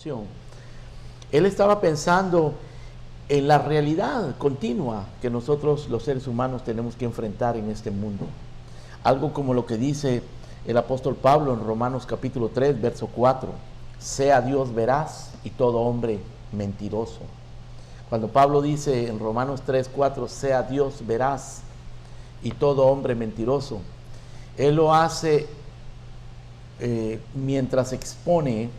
situación. Él estaba pensando en la realidad continua que nosotros los seres humanos tenemos que enfrentar en este mundo. Algo como lo que dice el apóstol Pablo en Romanos capítulo 3, verso 4. Sea Dios veraz y todo hombre mentiroso. Cuando Pablo dice en Romanos 3, 4, sea Dios veraz y todo hombre mentiroso, él lo hace mientras expone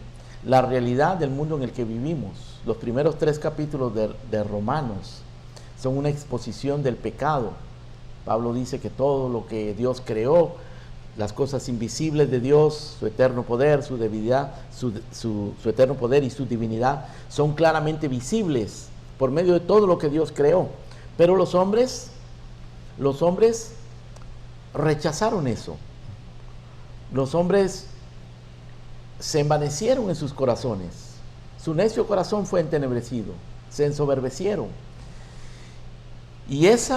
la realidad del mundo en el que vivimos. Los primeros 3 capítulos de Romanos son una exposición del pecado. Pablo dice que todo lo que Dios creó, las cosas invisibles de Dios, su eterno poder, su divinidad, su eterno poder y su divinidad, son claramente visibles por medio de todo lo que Dios creó. Pero los hombres rechazaron eso. Los hombres se envanecieron en sus corazones. Su necio corazón fue entenebrecido. Se ensoberbecieron. Y ese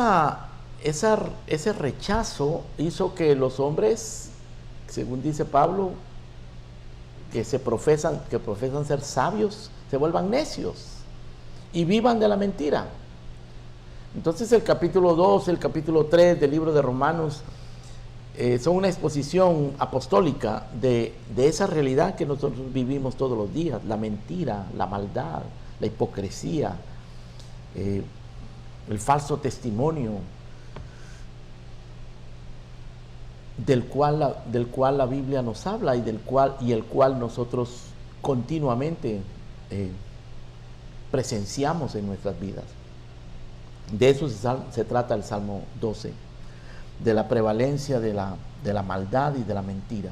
rechazo hizo que los hombres, según dice Pablo, que profesan ser sabios, se vuelvan necios y vivan de la mentira. Entonces el capítulo 2, el capítulo 3 del libro de Romanos son una exposición apostólica de esa realidad que nosotros vivimos todos los días: la mentira, la maldad, la hipocresía, el falso testimonio, del cual la Biblia nos habla y el cual nosotros continuamente presenciamos en nuestras vidas. De eso se trata el Salmo 12, de la prevalencia de la maldad y de la mentira.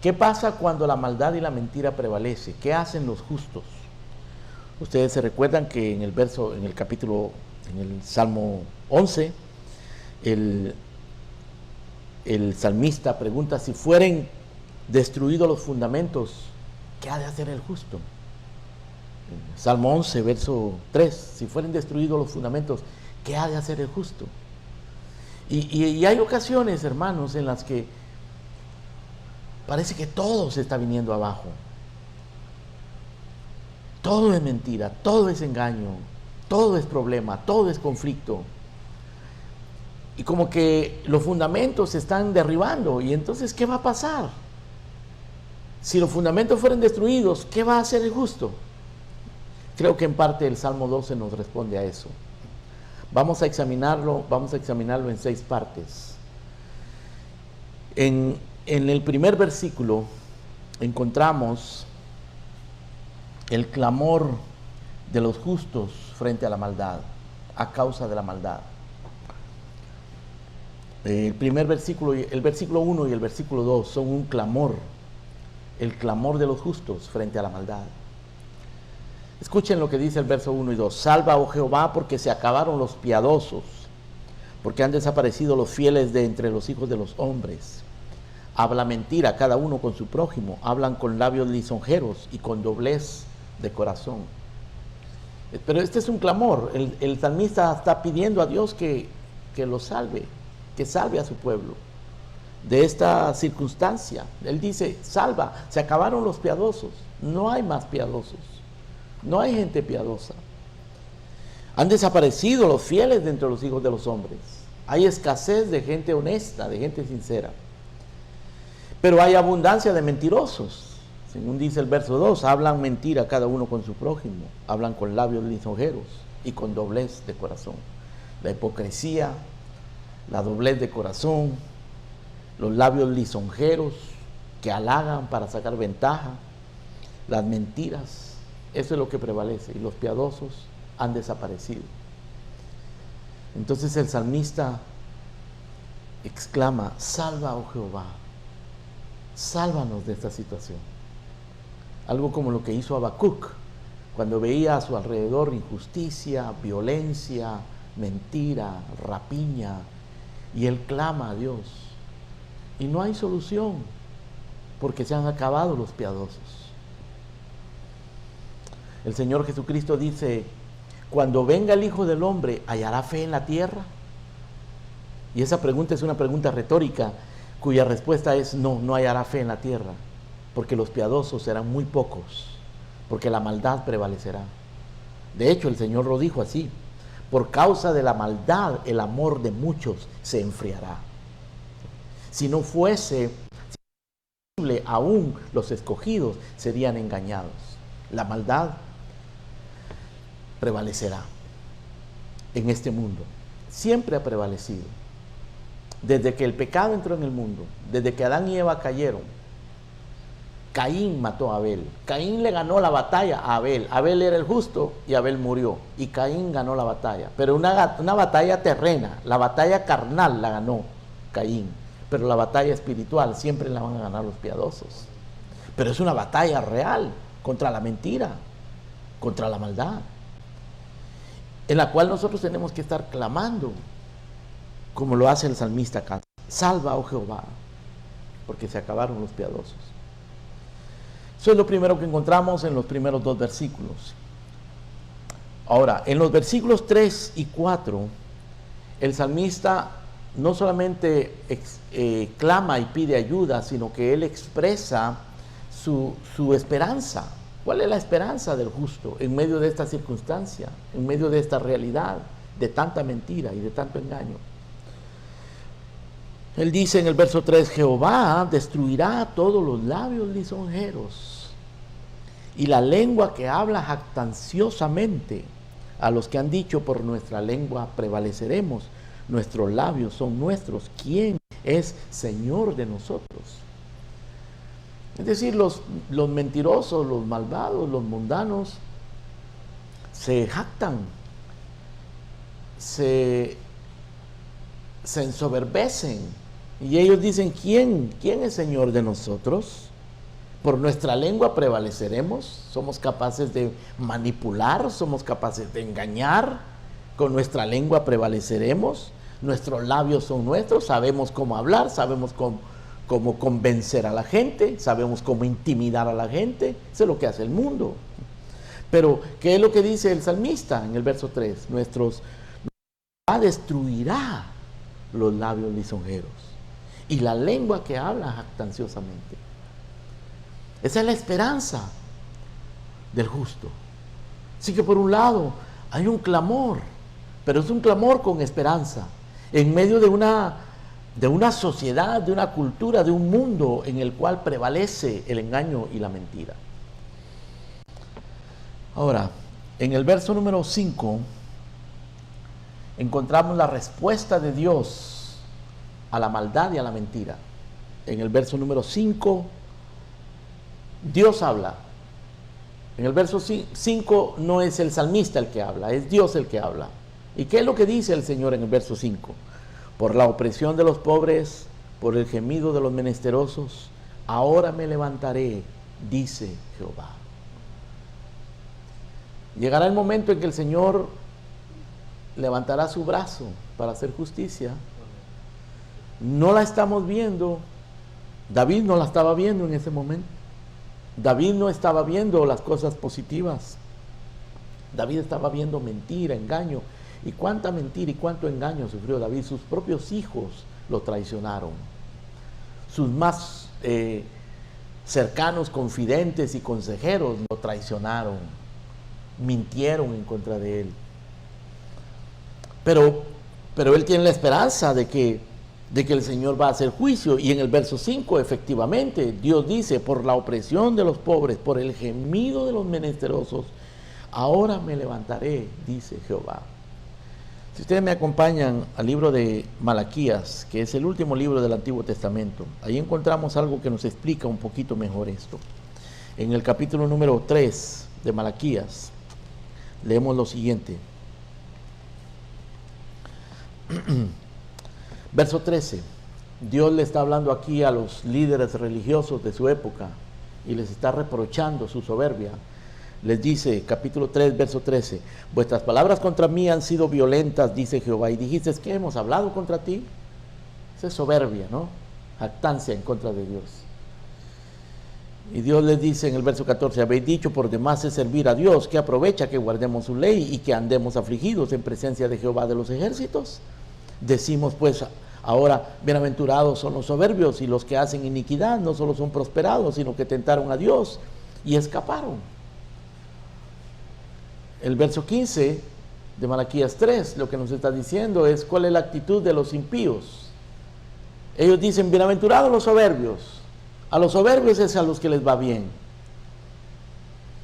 ¿Qué pasa cuando la maldad y la mentira prevalece? ¿Qué hacen los justos? Ustedes se recuerdan que en el Salmo 11, el salmista pregunta: si fueren destruidos los fundamentos, ¿qué ha de hacer el justo? Salmo 11, verso 3, si fueren destruidos los fundamentos, ¿qué ha de hacer el justo? Y hay ocasiones, hermanos, en las que parece que todo se está viniendo abajo. Todo es mentira, todo es engaño, todo es problema, todo es conflicto. Y como que los fundamentos se están derribando. Y entonces, ¿qué va a pasar? Si los fundamentos fueran destruidos, ¿qué va a hacer el justo? Creo que en parte el Salmo 12 nos responde a eso. Vamos a examinarlo en 6 partes. En el primer versículo encontramos el clamor de los justos frente a la maldad, a causa de la maldad. El versículo 1 y el versículo 2 son un clamor, el clamor de los justos frente a la maldad. Escuchen lo que dice el verso 1 y 2. Salva, oh Jehová, porque se acabaron los piadosos, porque han desaparecido los fieles de entre los hijos de los hombres. Habla mentira cada uno con su prójimo, hablan con labios lisonjeros y con doblez de corazón. Pero este es un clamor. El salmista está pidiendo a Dios que lo salve, que salve a su pueblo de esta circunstancia. Él dice: salva, se acabaron los piadosos, no hay más piadosos, no hay gente piadosa. Han desaparecido los fieles de entre los hijos de los hombres. Hay escasez de gente honesta, de gente sincera. Pero hay abundancia de mentirosos. Según dice el verso 2, hablan mentira cada uno con su prójimo, hablan con labios lisonjeros y con doblez de corazón. La hipocresía, la doblez de corazón, los labios lisonjeros que halagan para sacar ventaja, las mentiras, eso es lo que prevalece, y los piadosos han desaparecido. Entonces el salmista exclama: salva, oh Jehová, sálvanos de esta situación. Algo como lo que hizo Habacuc cuando veía a su alrededor injusticia, violencia, mentira, rapiña, y él clama a Dios. Y no hay solución, porque se han acabado los piadosos. El Señor Jesucristo dice: cuando venga el Hijo del Hombre, ¿hallará fe en la tierra? Y esa pregunta es una pregunta retórica, cuya respuesta es no, no hallará fe en la tierra, porque los piadosos serán muy pocos. porque la maldad prevalecerá. De hecho, el Señor lo dijo así: por causa de la maldad, el amor de muchos se enfriará. Si no fuese posible, aún los escogidos serían engañados. La maldad prevalecerá en este mundo. Siempre ha prevalecido. Desde que el pecado entró en el mundo, desde que Adán y Eva cayeron, Caín mató a Abel. Caín le ganó la batalla a Abel. Abel era el justo y Abel murió. Y Caín ganó la batalla. Pero una batalla terrena, la batalla carnal la ganó Caín. Pero la batalla espiritual siempre la van a ganar los piadosos. Pero es una batalla real contra la mentira, contra la maldad, en la cual nosotros tenemos que estar clamando, como lo hace el salmista acá: salva, oh Jehová, porque se acabaron los piadosos. Eso es lo primero que encontramos en los primeros 2 versículos. Ahora, en los versículos 3 y 4, el salmista no solamente clama y pide ayuda, sino que él expresa su esperanza. ¿Cuál es la esperanza del justo en medio de esta circunstancia, en medio de esta realidad de tanta mentira y de tanto engaño? Él dice en el verso 3: Jehová destruirá todos los labios lisonjeros y la lengua que habla jactanciosamente. A los que han dicho: por nuestra lengua prevaleceremos, nuestros labios son nuestros, ¿quién es Señor de nosotros? Es decir, los mentirosos, los malvados, los mundanos se jactan, se ensoberbecen, y ellos dicen: ¿quién es Señor de nosotros? Por nuestra lengua prevaleceremos. Somos capaces de manipular, somos capaces de engañar. Con nuestra lengua prevaleceremos. Nuestros labios son nuestros, sabemos cómo hablar, sabemos cómo convencer a la gente, sabemos cómo intimidar a la gente. Eso es lo que hace el mundo. Pero, ¿qué es lo que dice el salmista en el verso 3? Jehová destruirá los labios lisonjeros y la lengua que habla jactanciosamente. Esa es la esperanza del justo. Así que por un lado hay un clamor, pero es un clamor con esperanza, en medio de una sociedad, de una cultura, de un mundo en el cual prevalece el engaño y la mentira. Ahora, en el verso número 5 encontramos la respuesta de Dios a la maldad y a la mentira. En el verso número 5, Dios habla. En el verso 5 no es el salmista el que habla, es Dios el que habla. ¿Y qué es lo que dice el Señor en el verso 5? Por la opresión de los pobres, por el gemido de los menesterosos, ahora me levantaré, dice Jehová. Llegará el momento en que el Señor levantará su brazo para hacer justicia. No la estamos viendo. David no la estaba viendo en ese momento. David no estaba viendo las cosas positivas. David estaba viendo mentira, engaño. ¿Y cuánta mentira y cuánto engaño sufrió David? Sus propios hijos lo traicionaron. Sus más cercanos confidentes y consejeros lo traicionaron. Mintieron en contra de él. Pero él tiene la esperanza de que el Señor va a hacer juicio. Y en el verso 5, efectivamente, Dios dice: por la opresión de los pobres, por el gemido de los menesterosos, ahora me levantaré, dice Jehová. Si ustedes me acompañan al libro de Malaquías, que es el último libro del Antiguo Testamento, ahí encontramos algo que nos explica un poquito mejor esto. En el capítulo número 3 de Malaquías, leemos lo siguiente. Verso 13. Dios le está hablando aquí a los líderes religiosos de su época y les está reprochando su soberbia. Les dice, capítulo 3, verso 13: vuestras palabras contra mí han sido violentas, dice Jehová, y dijiste: ¿qué hemos hablado contra ti? Esa es soberbia, ¿no? Jactancia en contra de Dios. Y Dios les dice en el verso 14: habéis dicho: por demás es servir a Dios, que aprovecha que guardemos su ley y que andemos afligidos en presencia de Jehová de los ejércitos. Decimos pues ahora: bienaventurados son los soberbios y los que hacen iniquidad, no solo son prosperados, sino que tentaron a Dios y escaparon. El verso 15 de Malaquías 3 lo que nos está diciendo es cuál es la actitud de los impíos. Ellos dicen, bienaventurados los soberbios. A los soberbios es a los que les va bien.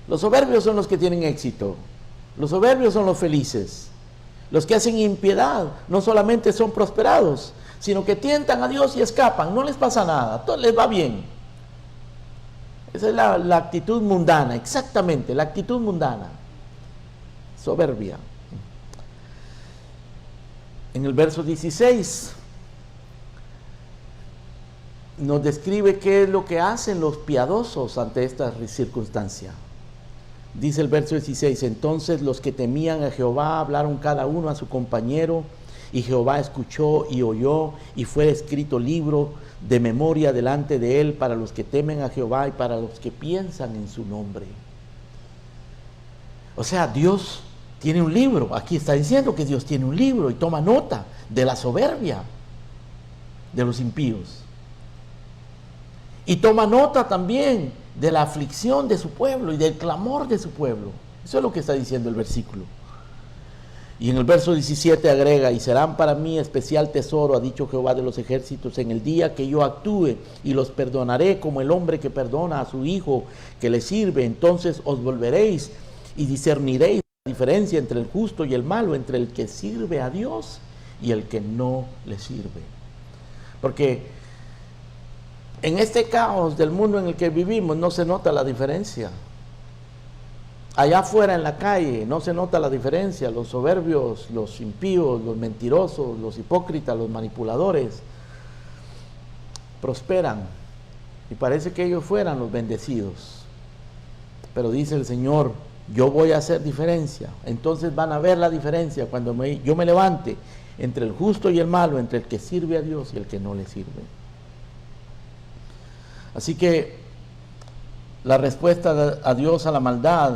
Los soberbios son los que tienen éxito. Los soberbios son los felices. Los que hacen impiedad no solamente son prosperados, sino que tientan a Dios y escapan. No les pasa nada, todo les va bien. Esa es la actitud mundana, exactamente, la actitud mundana. Soberbia. En el verso 16 nos describe qué es lo que hacen los piadosos ante esta circunstancia. Dice el verso 16, entonces los que temían a Jehová hablaron cada uno a su compañero, y Jehová escuchó y oyó, y fue escrito libro de memoria delante de él para los que temen a Jehová y para los que piensan en su nombre. O sea, Dios tiene un libro. Aquí está diciendo que Dios tiene un libro y toma nota de la soberbia de los impíos. Y toma nota también de la aflicción de su pueblo y del clamor de su pueblo. Eso es lo que está diciendo el versículo. Y en el verso 17 agrega, y serán para mí especial tesoro, ha dicho Jehová de los ejércitos, en el día que yo actúe, y los perdonaré como el hombre que perdona a su hijo que le sirve. Entonces os volveréis y discerniréis la diferencia entre el justo y el malo, entre el que sirve a Dios y el que no le sirve. Porque en este caos del mundo en el que vivimos no se nota la diferencia. Allá afuera en la calle no se nota la diferencia. Los soberbios, los impíos, los mentirosos, los hipócritas, los manipuladores prosperan y parece que ellos fueran los bendecidos. Pero dice el Señor, yo voy a hacer diferencia. Entonces van a ver la diferencia cuando yo me levante entre el justo y el malo, entre el que sirve a Dios y el que no le sirve. Así que la respuesta a Dios a la maldad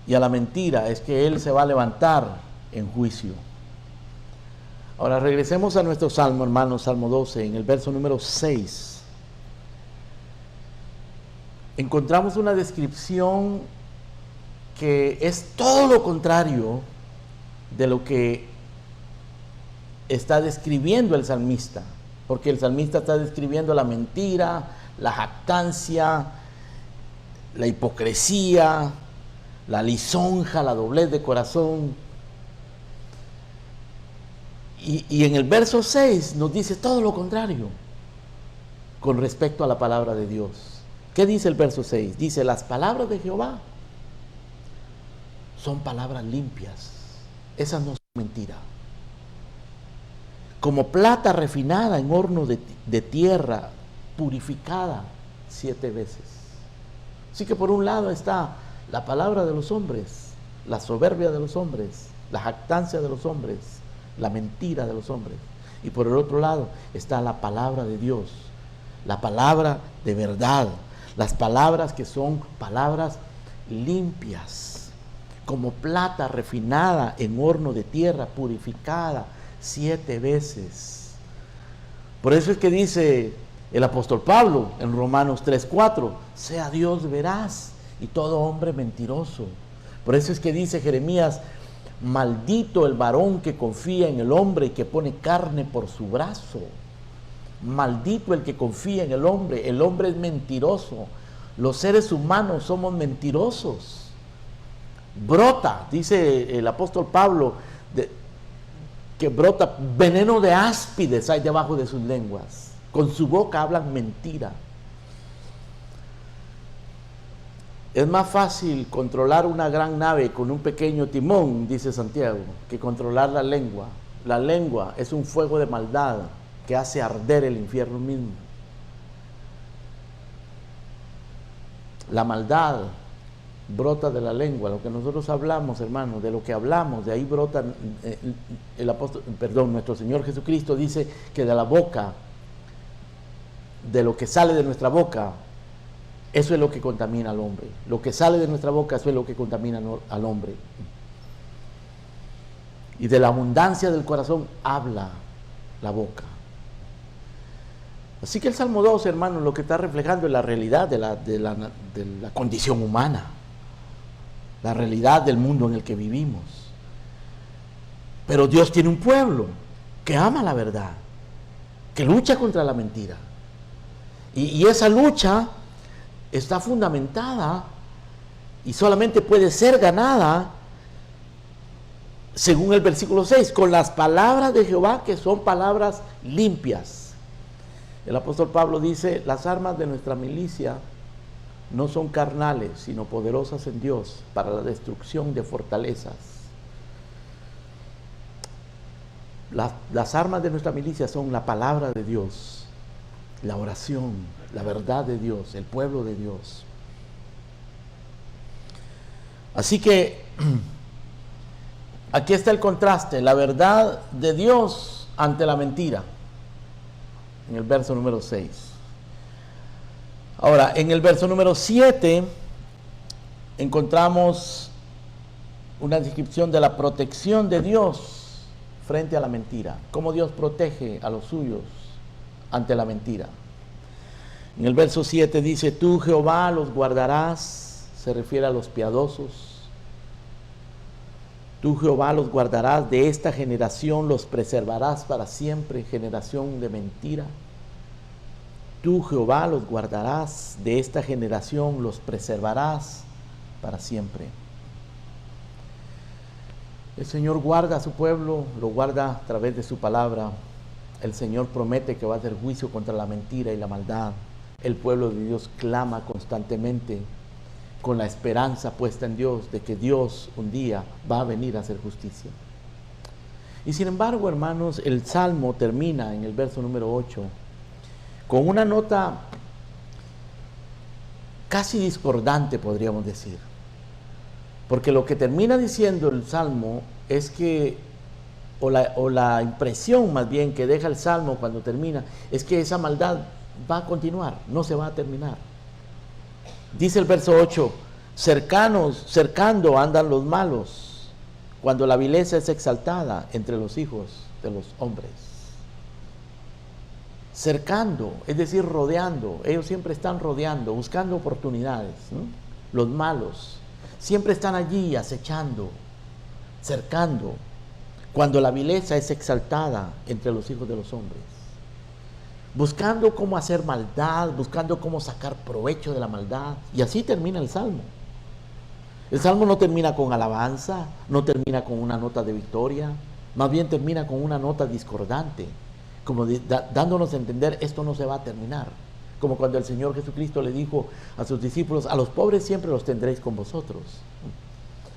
y a la mentira es que Él se va a levantar en juicio. Ahora regresemos a nuestro salmo, hermanos, Salmo 12, en el verso número 6. Encontramos una descripción que es todo lo contrario de lo que está describiendo el salmista. Porque el salmista está describiendo la mentira, la jactancia, la hipocresía, la lisonja, la doblez de corazón. Y en el verso 6 nos dice todo lo contrario con respecto a la palabra de Dios. ¿Qué dice el verso 6? Dice, las palabras de Jehová son palabras limpias. Esas no son mentiras. Como plata refinada en horno de tierra, purificada 7 veces. Así que por un lado está la palabra de los hombres, la soberbia de los hombres, la jactancia de los hombres, la mentira de los hombres. Y por el otro lado está la palabra de Dios, la palabra de verdad, las palabras que son palabras limpias, como plata refinada en horno de tierra, purificada 7 veces. Por eso es que dice el apóstol Pablo en Romanos 3:4, sea Dios veraz y todo hombre mentiroso. Por eso es que dice Jeremías, maldito el varón que confía en el hombre y que pone carne por su brazo. Maldito el que confía en el hombre es mentiroso. Los seres humanos somos mentirosos. Brota, dice el apóstol Pablo, que brota veneno de áspides hay debajo de sus lenguas. Con su boca hablan mentira. Es más fácil controlar una gran nave con un pequeño timón, dice Santiago, que controlar la lengua. La lengua es un fuego de maldad que hace arder el infierno mismo. La maldad brota de la lengua, lo que nosotros hablamos, hermanos, de lo que hablamos, de ahí brota. Nuestro Señor Jesucristo dice que de la boca, de lo que sale de nuestra boca, eso es lo que contamina al hombre. Lo que sale de nuestra boca, eso es lo que contamina al hombre. Y de la abundancia del corazón habla la boca. Así que el Salmo 2, hermanos, lo que está reflejando es la realidad de la condición humana. la realidad del mundo en el que vivimos. Pero Dios tiene un pueblo que ama la verdad, que lucha contra la mentira. Y esa lucha está fundamentada y solamente puede ser ganada, según el versículo 6, con las palabras de Jehová, que son palabras limpias. El apóstol Pablo dice: las armas de nuestra milicia no son carnales, sino poderosas en Dios para la destrucción de fortalezas. Las armas de nuestra milicia son la palabra de Dios, la oración, la verdad de Dios, el pueblo de Dios. Así que aquí está el contraste, la verdad de Dios ante la mentira, en el verso número 6. Ahora, en el verso número 7 encontramos una descripción de la protección de Dios frente a la mentira, cómo Dios protege a los suyos ante la mentira. En el verso 7 dice: tú, Jehová, los guardarás, se refiere a los piadosos. Tú, Jehová, los guardarás de esta generación, los preservarás para siempre, generación de mentira. Tú, Jehová, los guardarás de esta generación, los preservarás para siempre. El Señor guarda a su pueblo, lo guarda a través de su palabra. El Señor promete que va a hacer juicio contra la mentira y la maldad. El pueblo de Dios clama constantemente con la esperanza puesta en Dios de que Dios un día va a venir a hacer justicia. Y sin embargo, hermanos, el Salmo termina en el verso número 8 con una nota casi discordante, podríamos decir. Porque lo que termina diciendo el Salmo es que, o la impresión más bien que deja el Salmo cuando termina, es que esa maldad va a continuar, no se va a terminar. Dice el verso 8: cercando andan los malos, cuando la vileza es exaltada entre los hijos de los hombres. Cercando, es decir, rodeando. Ellos siempre están rodeando, buscando oportunidades, ¿no? Los malos siempre están allí acechando, cercando, cuando la vileza es exaltada entre los hijos de los hombres, buscando cómo hacer maldad, buscando cómo sacar provecho de la maldad. Y así termina el Salmo. El Salmo no termina con alabanza, no termina con una nota de victoria, más bien termina con una nota discordante, como dándonos a entender: esto no se va a terminar. Como cuando el Señor Jesucristo le dijo a sus discípulos: a los pobres siempre los tendréis con vosotros.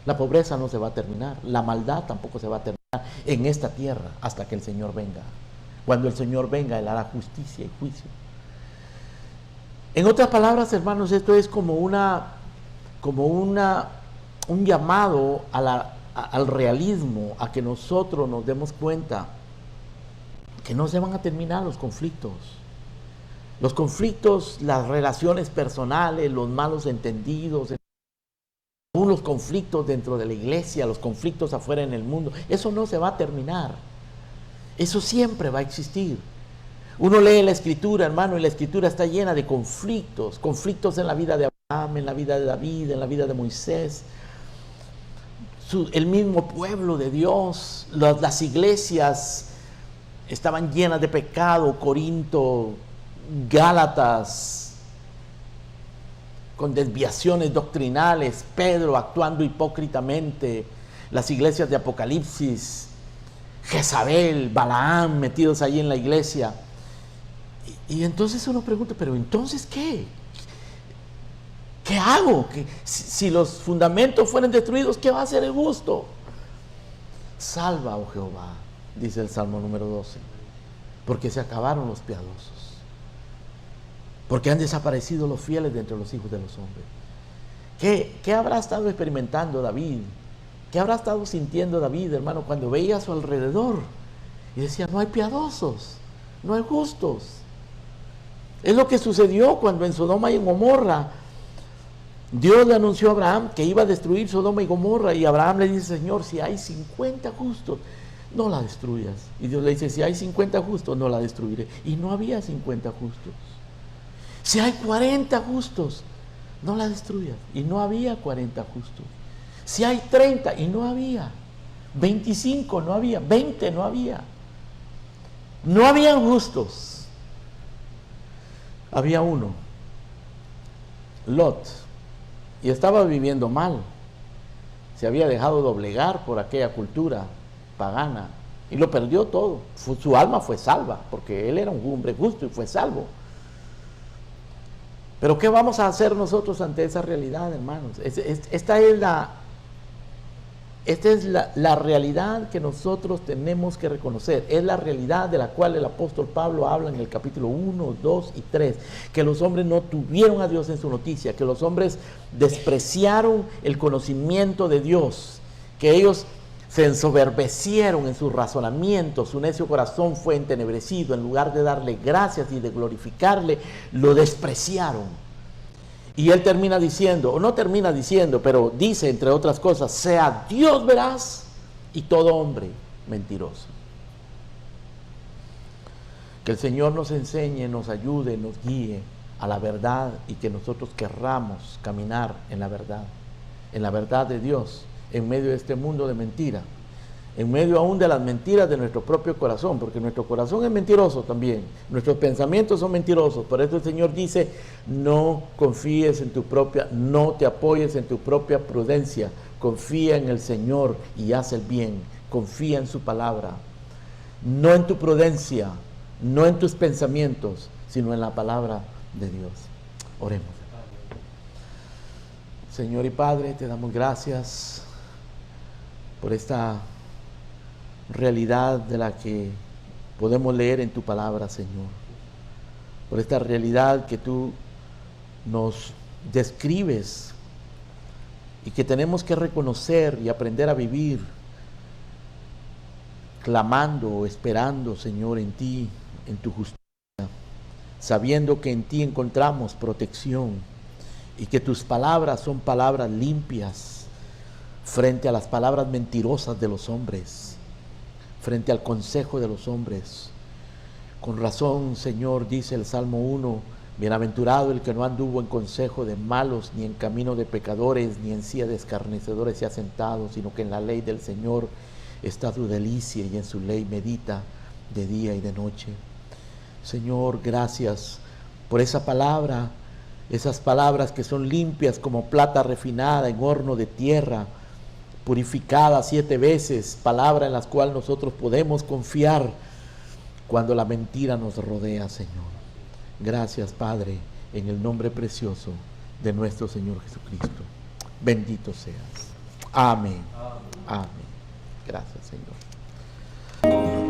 La pobreza no se va a terminar, la maldad tampoco se va a terminar en esta tierra hasta que el Señor venga. Cuando el Señor venga, Él hará justicia y juicio. En otras palabras, hermanos, esto es como un llamado al realismo, a que nosotros nos demos cuenta que no se van a terminar los conflictos. Los conflictos, las relaciones personales, los malos entendidos, aún los conflictos dentro de la iglesia, los conflictos afuera en el mundo, eso no se va a terminar. Eso siempre va a existir. Uno lee la Escritura, hermano, y la Escritura está llena de conflictos. Conflictos en la vida de Abraham, en la vida de David, en la vida de Moisés. El mismo pueblo de Dios, las iglesias estaban llenas de pecado. Corinto, Gálatas, con desviaciones doctrinales. Pedro actuando hipócritamente. Las iglesias de Apocalipsis, Jezabel, Balaam metidos ahí en la iglesia. Y entonces uno pregunta: ¿pero entonces qué? ¿Qué hago? Si los fundamentos fueran destruidos, ¿qué va a hacer el justo? Salva, oh Jehová, dice el Salmo número 12, porque se acabaron los piadosos, porque han desaparecido los fieles de entre los hijos de los hombres. ¿Qué habrá estado experimentando David? ¿Qué habrá estado sintiendo David, hermano, cuando veía a su alrededor y decía: no hay piadosos, no hay justos? Es lo que sucedió cuando en Sodoma y en Gomorra Dios le anunció a Abraham que iba a destruir Sodoma y Gomorra, y Abraham le dice: Señor, si hay 50 justos, no la destruyas. Y Dios le dice: si hay 50 justos, no la destruiré. Y no había 50 justos. Si hay 40 justos, no la destruyas. Y no había 40 justos. Si hay 30 y no había, 25 no había, 20 no había. No habían justos. Había uno, Lot, y estaba viviendo mal. Se había dejado doblegar por aquella cultura pagana y lo perdió todo. Su alma fue salva, porque él era un hombre justo y fue salvo. Pero ¿qué vamos a hacer nosotros ante esa realidad, hermanos? Esta es la realidad que nosotros tenemos que reconocer. Es la realidad de la cual el apóstol Pablo habla en el capítulo 1, 2 y 3. Que los hombres no tuvieron a Dios en su noticia. Que los hombres despreciaron el conocimiento de Dios. Que ellos se ensoberbecieron en sus razonamientos. Su necio corazón fue entenebrecido. En lugar de darle gracias y de glorificarle, lo despreciaron. Y él termina diciendo, o no termina diciendo, pero dice entre otras cosas, sea Dios veraz y todo hombre mentiroso. Que el Señor nos enseñe, nos ayude, nos guíe a la verdad y que nosotros querramos caminar en la verdad de Dios, en medio de este mundo de mentira, en medio aún de las mentiras de nuestro propio corazón, porque nuestro corazón es mentiroso también, nuestros pensamientos son mentirosos. Por eso el Señor dice, no confíes en tu propia, no te apoyes en tu propia prudencia, confía en el Señor y haz el bien, confía en su palabra, no en tu prudencia, no en tus pensamientos, sino en la palabra de Dios. Oremos. Señor y Padre, te damos gracias por esta realidad de la que podemos leer en tu palabra, Señor, por esta realidad que tú nos describes y que tenemos que reconocer y aprender a vivir, clamando, esperando, Señor, en ti, en tu justicia, sabiendo que en ti encontramos protección y que tus palabras son palabras limpias frente a las palabras mentirosas de los hombres, frente al consejo de los hombres. Con razón, Señor, dice el Salmo 1, bienaventurado el que no anduvo en consejo de malos, ni en camino de pecadores, ni en silla de escarnecedores se ha sentado, sino que en la ley del Señor está su delicia y en su ley medita de día y de noche. Señor, gracias por esa palabra, esas palabras que son limpias como plata refinada en horno de tierra, purificada 7 veces, palabra en las cuales nosotros podemos confiar cuando la mentira nos rodea, Señor. Gracias, Padre, en el nombre precioso de nuestro Señor Jesucristo. Bendito seas. Amén. Amén. Gracias, Señor.